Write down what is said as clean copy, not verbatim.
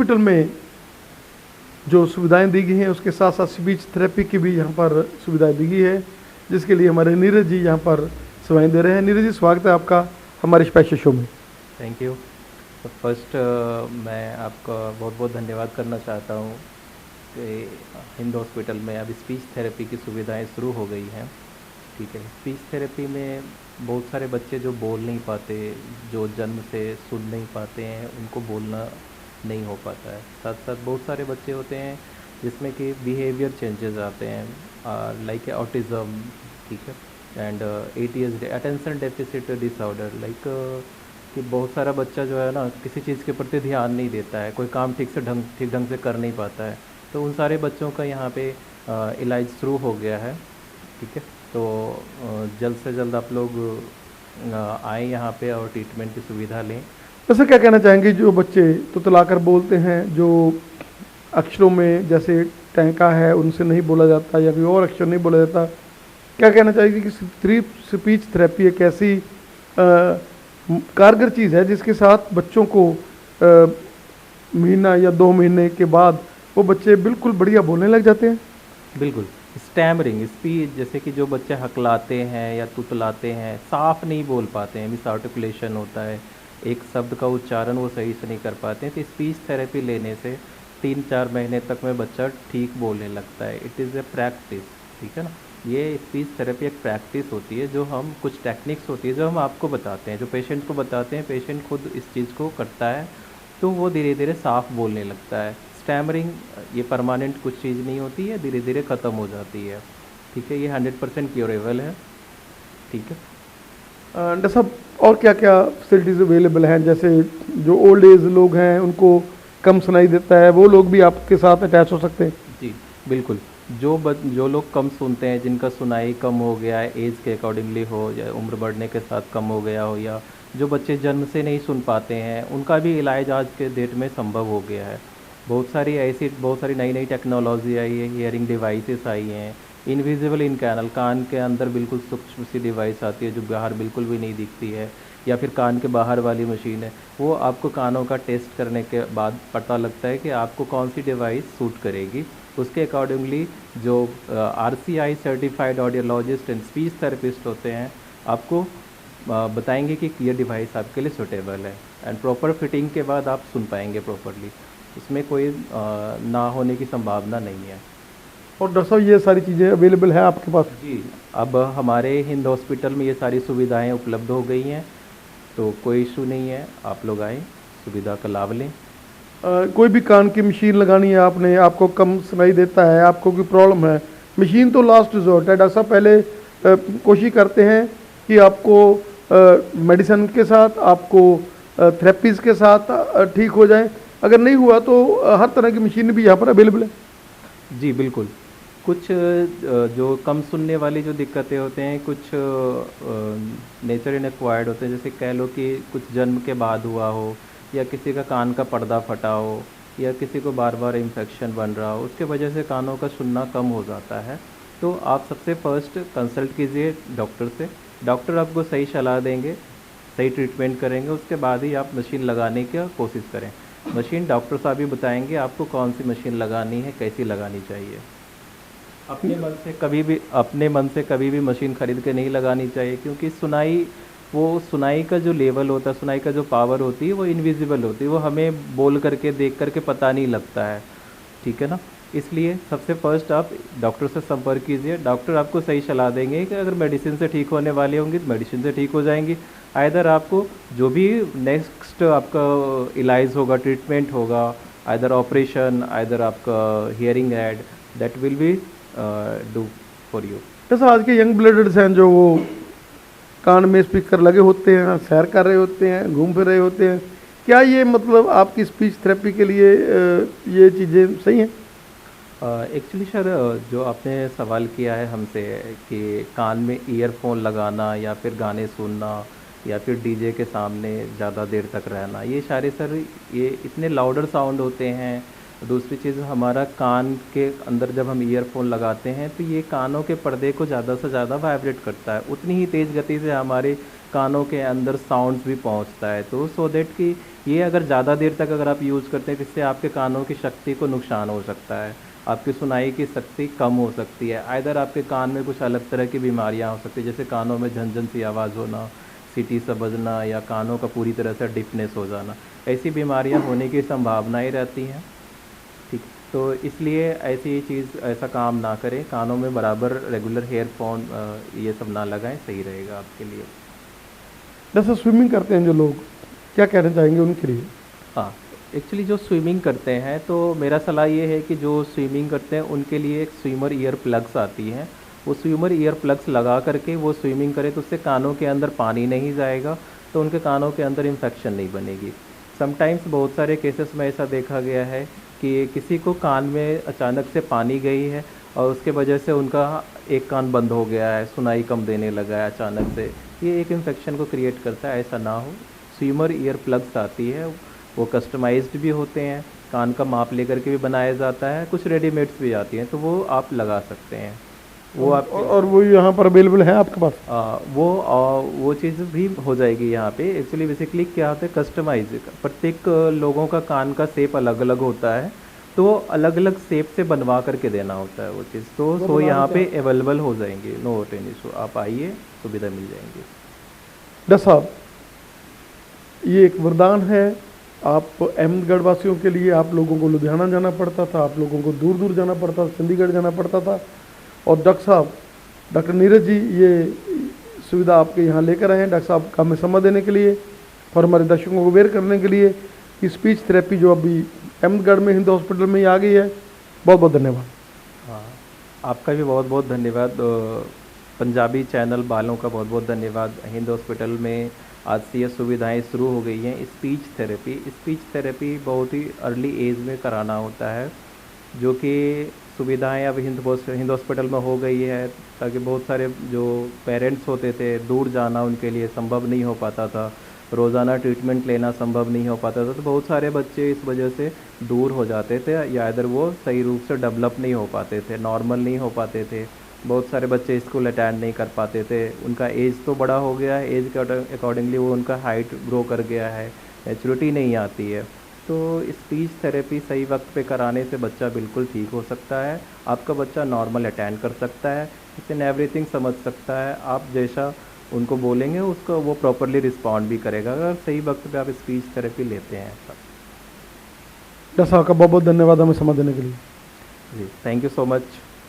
Hospital में जो सुविधाएं दी गई हैं उसके साथ साथ स्पीच थेरेपी की भी यहाँ पर सुविधाएं दी गई है, जिसके लिए हमारे नीरज जी यहाँ पर सेवाएं दे रहे हैं। नीरज जी, स्वागत है आपका हमारे स्पेशल शो में। Thank you. तो फर्स्ट मैं आपका बहुत बहुत धन्यवाद करना चाहता हूँ कि हिंद हॉस्पिटल में अब स्पीच थेरेपी की सुविधाएं शुरू हो गई हैं। ठीक है, स्पीच थेरेपी में बहुत सारे बच्चे जो बोल नहीं पाते, जो जन्म से सुन नहीं पाते हैं, उनको बोलना नहीं हो पाता है। साथ साथ बहुत सारे बच्चे होते हैं जिसमें कि बिहेवियर चेंजेस आते हैं, लाइक ऑटिज़म, ठीक है, and ADHD, attention deficit disorder, like कि बहुत सारा बच्चा जो है ना किसी चीज़ के प्रति ध्यान नहीं देता है, कोई काम ठीक ढंग से कर नहीं पाता है। तो उन सारे बच्चों का यहाँ पे इलाज शुरू हो गया है। ठीक है, तो जल्द से जल्द आप लोग आए यहाँ पे और ट्रीटमेंट की सुविधा लें। वैसे क्या कहना चाहेंगे जो बच्चे तुतलाकर बोलते हैं, जो अक्षरों में जैसे टैंका है उनसे नहीं बोला जाता या कोई और अक्षर नहीं बोला जाता, क्या कहना चाहेंगे कि स्पीच थेरेपी एक ऐसी कारगर चीज़ है जिसके साथ बच्चों को महीना या 2 महीने के बाद वो बच्चे बिल्कुल बढ़िया बोलने लग जाते हैं? बिल्कुल। स्टैमरिंग स्पीच, जैसे कि जो बच्चे हकलाते हैं या तुतलाते हैं, साफ नहीं बोल पाते हैं, मिस आर्टिकुलेशन होता है, एक शब्द का उच्चारण वो सही से नहीं कर पाते हैं, तो स्पीच थेरेपी लेने से 3-4 महीने तक में बच्चा ठीक बोलने लगता है। इट इज़ ए प्रैक्टिस, ठीक है ना। ये स्पीच थेरेपी एक प्रैक्टिस होती है, जो हम कुछ टेक्निक्स होती है जो हम आपको बताते हैं, जो पेशेंट को बताते हैं, पेशेंट खुद इस चीज़ को करता है तो वो धीरे धीरे साफ बोलने लगता है। स्टैमरिंग ये परमानेंट कुछ चीज़ नहीं होती है, धीरे धीरे ख़त्म हो जाती है। ठीक है, ये 100% क्योरेबल है। ठीक है डॉक्टर साहब, और क्या क्या फैसिलिटीज़ अवेलेबल हैं? जैसे जो ओल्ड एज लोग हैं उनको कम सुनाई देता है, वो लोग भी आपके साथ अटैच हो सकते हैं? जी बिल्कुल। जो लोग कम सुनते हैं, जिनका सुनाई कम हो गया है, एज के अकॉर्डिंगली हो या उम्र बढ़ने के साथ कम हो गया हो, या जो बच्चे जन्म से नहीं सुन पाते हैं, उनका भी इलाज आज के डेट में संभव हो गया है। बहुत सारी नई नई टेक्नोलॉजी आई है, हियरिंग डिवाइसेस आई हैं, इनविजिबल इन कैनल, कान के अंदर बिल्कुल सूक्ष्म सी डिवाइस आती है जो बाहर बिल्कुल भी नहीं दिखती है, या फिर कान के बाहर वाली मशीन है, वो आपको कानों का टेस्ट करने के बाद पता लगता है कि आपको कौन सी डिवाइस सूट करेगी। उसके अकॉर्डिंगली जो RCI certified audiologist and speech therapist होते हैं, आपको बताएंगे कि ये डिवाइस आपके लिए सूटेबल है, एंड प्रॉपर फिटिंग के बाद आप सुन पाएंगे प्रॉपरली। इसमें कोई ना होने की संभावना नहीं है। और डॉक्टर साहब, ये सारी चीज़ें अवेलेबल हैं आपके पास? जी, अब हमारे हिंद हॉस्पिटल में ये सारी सुविधाएं उपलब्ध हो गई हैं, तो कोई इशू नहीं है, आप लोग आएँ, सुविधा का लाभ लें। कोई भी कान की मशीन लगानी है आपने, आपको कम सुनाई देता है, आपको कोई प्रॉब्लम है, मशीन तो लास्ट रिजॉर्ट है। डॉक्टर साहब पहले कोशिश करते हैं कि आपको मेडिसिन के साथ, आपको थेरेपीज़ के साथ ठीक हो जाए। अगर नहीं हुआ तो हर तरह की मशीन भी यहाँ पर अवेलेबल है। जी बिल्कुल। कुछ जो कम सुनने वाली जो दिक्कतें होते हैं, कुछ नेचर इन एक्वायर्ड होते हैं, जैसे कह लो कि कुछ जन्म के बाद हुआ हो, या किसी का कान का पर्दा फटा हो, या किसी को बार बार इन्फेक्शन बन रहा हो, उसके वजह से कानों का सुनना कम हो जाता है। तो आप सबसे फर्स्ट कंसल्ट कीजिए डॉक्टर से। डॉक्टर आपको सही सलाह देंगे, सही ट्रीटमेंट करेंगे, उसके बाद ही आप मशीन लगाने की कोशिश करें। मशीन डॉक्टर साहब ही बताएंगे आपको कौन सी मशीन लगानी है, कैसी लगानी चाहिए। अपने मन से कभी भी मशीन खरीद के नहीं लगानी चाहिए, क्योंकि सुनाई का जो लेवल होता है, सुनाई का जो पावर होती है, वो इनविजिबल होती है, वो हमें बोल करके देख करके पता नहीं लगता है। ठीक है ना, इसलिए सबसे फर्स्ट आप डॉक्टर से संपर्क कीजिए। डॉक्टर आपको सही सलाह देंगे कि अगर मेडिसिन से ठीक होने वाली होंगी तो मेडिसिन से ठीक हो जाएंगी। आइदर आपको जो भी नेक्स्ट आपका इलाज होगा, ट्रीटमेंट होगा, आइदर ऑपरेशन, आइदर आपका hearing aid, that will be do for you. जैसा आज के यंग ब्लडर्स हैं जो वो कान में स्पीकर लगे होते हैं, सैर कर रहे होते हैं, घूम फिर रहे होते हैं, क्या ये मतलब आपकी स्पीच थेरेपी के लिए ये चीज़ें सही हैं? एक्चुअली सर, जो आपने सवाल किया है हमसे कि कान में ईयरफोन लगाना या फिर गाने सुनना या फिर डीजे के सामने ज़्यादा देर तक रहना, ये सारे सर ये इतने लाउडर साउंड होते हैं। दूसरी चीज़, हमारा कान के अंदर जब हम ईयरफोन लगाते हैं तो ये कानों के पर्दे को ज़्यादा से ज़्यादा वाइब्रेट करता है, उतनी ही तेज़ गति से हमारे कानों के अंदर साउंड्स भी पहुंचता है, तो सो दैट कि ये अगर ज़्यादा देर तक अगर आप यूज़ करते हैं तो इससे आपके कानों की शक्ति को नुकसान हो सकता है, आपकी सुनाई की शक्ति कम हो सकती है, आइदर आपके कान में कुछ अलग तरह की बीमारियां हो सकती है, जैसे कानों में झनझन सी आवाज़ होना, सीटी सा बजना, या कानों का पूरी तरह से डिफनेस हो जाना, ऐसी बीमारियां होने की संभावनाएं रहती हैं। ठीक, तो इसलिए ऐसी चीज़ ऐसा काम ना करें, कानों में बराबर रेगुलर हेयरफोन ये सब ना लगाएं, सही रहेगा आपके लिए। जैसे स्विमिंग करते हैं जो लोग, क्या कहना चाहेंगे उनके लिए? हाँ, एक्चुअली जो स्विमिंग करते हैं तो मेरा सलाह ये है कि जो स्विमिंग करते हैं उनके लिए एक स्विमर ईयर प्लग्स आती हैं, वो स्विमर ईयर प्लग्स लगा करके वो स्विमिंग करें तो उससे कानों के अंदर पानी नहीं जाएगा, तो उनके कानों के अंदर इन्फेक्शन नहीं बनेगी। समटाइम्स बहुत सारे केसेस में ऐसा देखा गया है कि किसी को कान में अचानक से पानी गई है और उसके वजह से उनका एक कान बंद हो गया है, सुनाई कम देने लगा है अचानक से, ये एक इन्फेक्शन को क्रिएट करता है, ऐसा ना हो। स्विमर ईयर प्लग्स आती है, वो कस्टमाइज्ड भी होते हैं, कान का माप लेकर के भी बनाया जाता है, कुछ रेडीमेड्स भी आती हैं, तो वो आप लगा सकते हैं। वो आप और वो यहाँ पर अवेलेबल है आपके पास? वो चीज़ भी हो जाएगी यहाँ पे। एक्चुअली बेसिकली क्या होता है, कस्टमाइज प्रत्येक लोगों का कान का शेप अलग अलग होता है, तो वो अलग अलग शेप से बनवा करके देना होता है वो चीज़, तो यहाँ पे अवेलेबल हो जाएंगे, नो टेन इशू, आप आइए, सुविधा मिल जाएंगी। डॉक्टर साहब, ये एक वरदान है। आप अहमदगढ़ वासियों के लिए आप लोगों को लुधियाना जाना पड़ता था, आप लोगों को दूर दूर जाना पड़ता था, चंडीगढ़ जाना पड़ता था, और डॉक्टर साहब, डॉक्टर नीरज जी ये सुविधा आपके यहाँ लेकर आए हैं। डॉक्टर साहब का हमें समय देने के लिए और हमारे दर्शकों को अवेयर करने के लिए कि स्पीच थेरेपी जो अभी अहमदगढ़ में हिंदू हॉस्पिटल में ही आ गई है, बहुत बहुत धन्यवाद। हाँ, आपका भी बहुत बहुत धन्यवाद, पंजाबी चैनल वालों का बहुत बहुत धन्यवाद। हिंद हॉस्पिटल में आज से ये सुविधाएं शुरू हो गई हैं, स्पीच थेरेपी बहुत ही अर्ली एज में कराना होता है, जो कि सुविधाएं अब हिंद हॉस्पिटल में हो गई है, ताकि बहुत सारे जो पेरेंट्स होते थे, दूर जाना उनके लिए संभव नहीं हो पाता था, रोज़ाना ट्रीटमेंट लेना संभव नहीं हो पाता था, तो बहुत सारे बच्चे इस वजह से दूर हो जाते थे, या इधर वो सही रूप से डेवलप नहीं हो पाते थे, नॉर्मल नहीं हो पाते थे। बहुत सारे बच्चे स्कूल अटेंड नहीं कर पाते थे, उनका एज तो बड़ा हो गया है, एज के अकॉर्डिंगली वो उनका हाइट ग्रो कर गया है, मैच्योरिटी नहीं आती है। तो स्पीच थेरेपी सही वक्त पे कराने से बच्चा बिल्कुल ठीक हो सकता है, आपका बच्चा नॉर्मल अटेंड कर सकता है, इसे एवरीथिंग समझ सकता है, आप जैसा उनको बोलेंगे उसको वो प्रॉपरली रिस्पॉन्ड भी करेगा, अगर सही वक्त पे आप स्पीच थेरेपी लेते हैं। डॉक्टर साहब का बहुत बहुत धन्यवाद हमें समय देने के लिए। जी, थैंक यू सो मच।